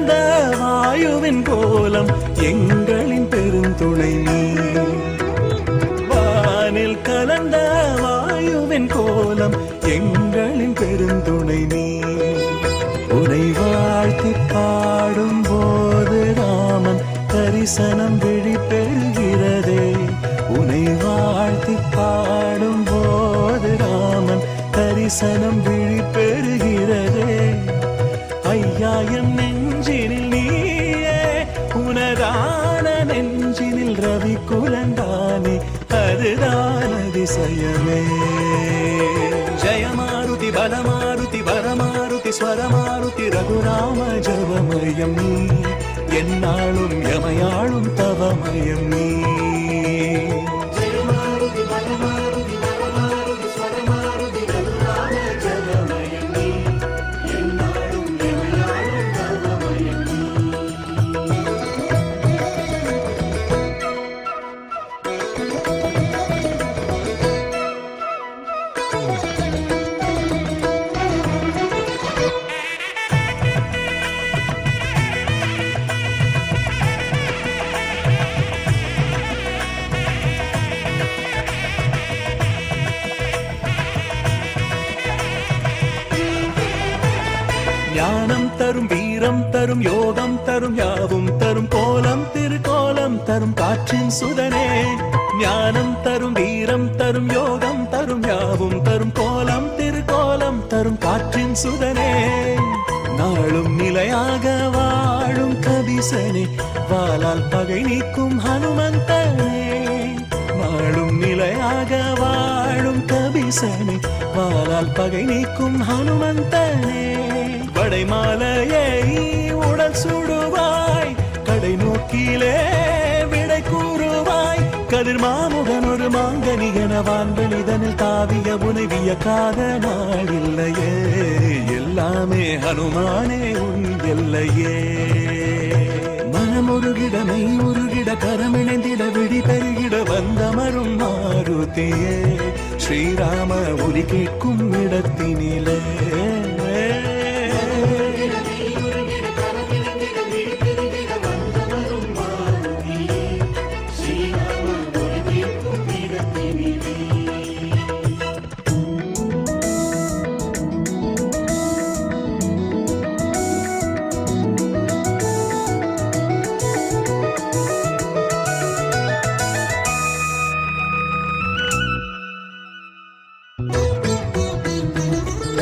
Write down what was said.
கலந்த வாயுவின் கோலம் எங்களின் பெருந்துணை நீ. வானில் கலந்த வாயுவின் கோலம் எங்களின் பெருந்துணை நீ. உனை வாழ்த்தி பாடும் போது ராமன் தரிசனம் விழி பெறுகிறதே. உனை வாழ்த்தி பாடும் போது ராமன் தரிசனம் விழி பெறுகிறதே. ஐயா என் நெஞ்சினில் நீயே, உனதான நெஞ்சினில் ரவி குலந்தானே, அதுதான் அதிசயமே. ஜயமாருதி பலமாருதி வரமாருதி ஸ்வரமாருதி ரகுராம ஜபமயம் நீ. என்னாலும் யமயாளும் தவமயம் நீ. ஞானம் தரும் வீரம் தரும் யோகம் தரும் யாவும் தரும் கோலம் திருக்கோலம் தரும் காற்றின் சுதனே. ஞானம் தரும் வீரம் தரும் யோகம் தரும் யாவும் தரும் கோலம் திருக்கோலம் தரும் காற்றின் சுதனே. நாளும் நிலையாக வாழும் கபிசனே, வாளால் பகை நீக்கும் ஹனுமந்தனே. நாளும் நிலையாக வாழும் கபிசனே, வாளால் பகை நீக்கும் ஹனுமந்தனே. படைமாலையை உடல் சுடுவாய், கடை நோக்கிலே விடை கூறுவாய். கதிர் மாமுகன் ஒரு மாங்கனியன வான்வெளிதனில் தாவிய உனைவியக்காத நாளில்லையே. எல்லாமே ஹனுமானே உன் எல்லையே. மனமுருகிடமை உருகிட கரமிணைந்திட விழி பெருகிட வந்தமரும் மாருதியே. ஸ்ரீராம ஒலி கேட்கும் இடத்தினிலே